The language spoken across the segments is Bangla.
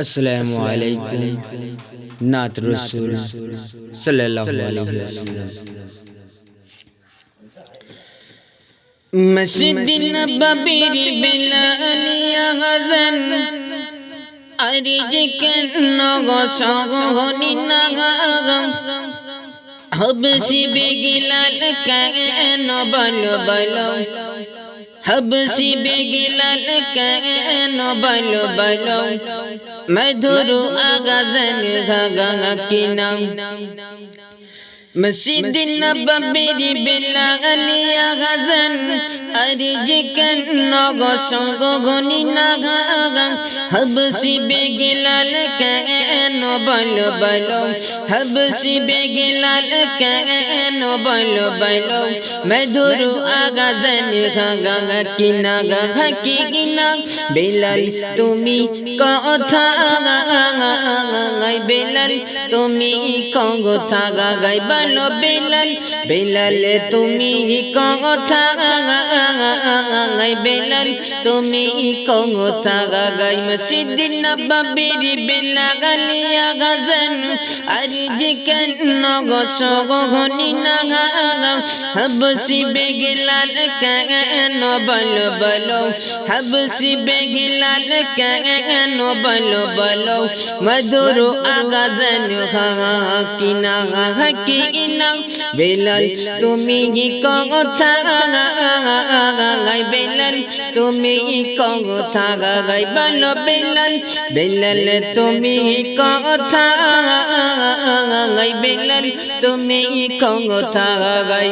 अस्सलामु अलैकुम नात रसूल सल्लल्लाहु अलैहि वसल्लम। मस्जिद नबवीर बिलालिया गजन अरिज के नगो सगोनी नगा हबसी बेगिलाल का नो बलो बलो हबसी बेगिलाल का नो बलो बलो मधुरु आगाजन घगा किना मस्जिद नबवीर बिलालिया गजन अरिज के नगो सगोनी नगा हबसी बेगिलाल का नो बलो बलो हबसी बेगिलाल का नो बलो बलो मधुरु आगाजन घगा किना घगा किना बिलाल तुमी কথা গাই বেলাল তুমি কথা গাই বলো বেলাল বেলাল তুমি কথা গাই বেলাল তুমি কথা গাই মসজিদ নববীর বিলালিয়া গজন আরজ কেন গো সগনি নাগা হবসি বেগলাল কেন বলো বলো হবসি বেগলাল কেন বলো বলো মধুরু আগাজন কিনা কিনা বেলাল তুমি কথা গাই বেলাল তুমি কথা গাই বলো বেলাল বেলাল তুমি কথা গাই বেলাল তুমি কথা গাই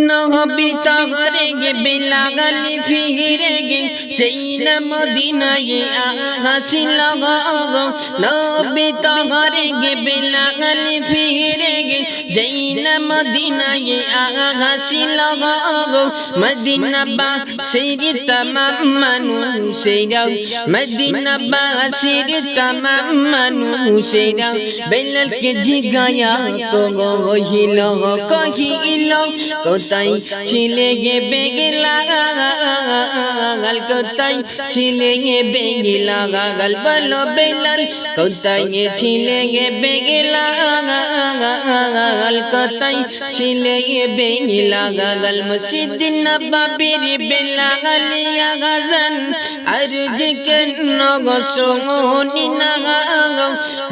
নবী তগরে গে বেলাল ফিরে গে চেইনা মদিনায় হাসিল গো নবী তগরে গে বেলাল ফিরে গে চেইনা মদিনায় হাসিল গো মদিনা বাসির तमाम মানুষেরা মদিনা বাসির तमाम মানুষেরা বেলালকে জিগায়া কহিল কোথায় ছিলে গে বেগলা গাল কোথায় ছিলে গে বেগলা গাল বলো বেলাল কোথায় ছিলে গে বেগলা গাল কোথায় ছিলে গে বেগলা গাল মসজিদ নববীর বিলালিয়া গজন আরজ কে নগো সগনি নাগা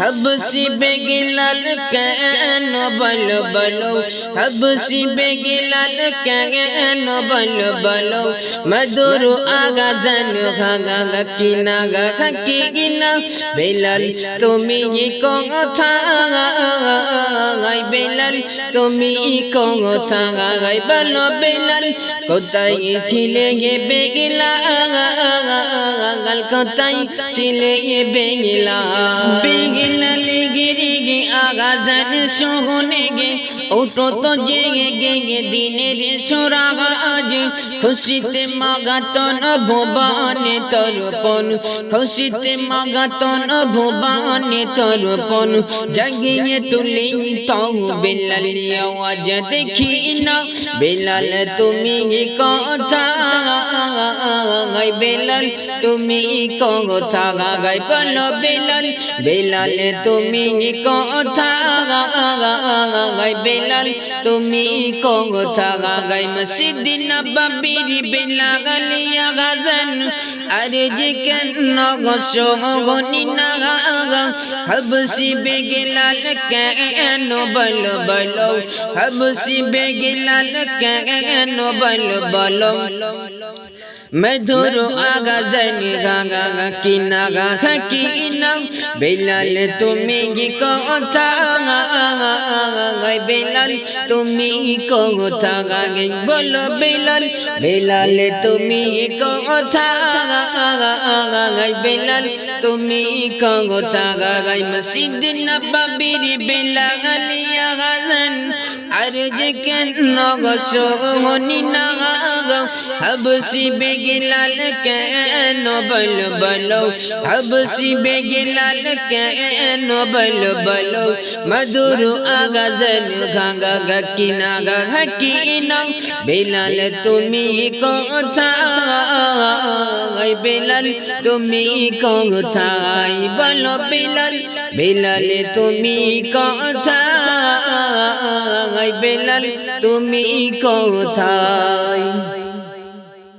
হবসি বেগলাল কেন বলো বলো হবসি বেগলাল কেন বলো বলো মধুরু আগাজন ঘগা কিনা ঘগা কিনা বেলাল তুমি কথা গাই বেলাল তুমি কথা গাই বলো বেলাল কোথায় ছিলে গে বেগলা গাল কোথায় ছিলে গে বেগলা বেগলা লেগে গে আগাজন সুগনে গে ওটো তো জেগে গে দিনের সুরাজ খুশিতে মাগাতন ভুবনে তরপন খুশিতে মাগাতন ভুবনে তরপন জাগিয়ে তুলি তাও বেলাল আওয়াজ দেখি না বেলাল তুমি কথা গাই বেলাল তুমি কথা গাই বলো বেলাল বেলাল তুমি কথা গাই বেলাল তুমি কথা গাই মসজিদ নববীর বিলালিয়া গজন আরজ কেন গো সগনি নাগা হবসি বেগলাল কেন বলো বলো হবসি বেগলাল কেন বলো বলো মধুরু আগাজন ঘগা কিনা ঘগা কিনা বেলাল তুমি কথা গাই বেলাল তুমি কথা গাই বলো বেলাল বেলাল তুমি কথা গাই বেলাল তুমি কথা গাই মসজিদ নববীর বিলালিয়া গজন আরজ কেন গো সগনি নাগা হবসি বেগিলাল কেন বলো বলো হাবসি বেগিলাল কেন বলো বলো মধুর আগাজল গাঙ্গা গকিনা গকিনা বেলাল তুমি কোথায় বেলাল তুমি কোথায় বলো বেলাল বেলাল তুমি কোথায় বেলাল তুমি কোথায়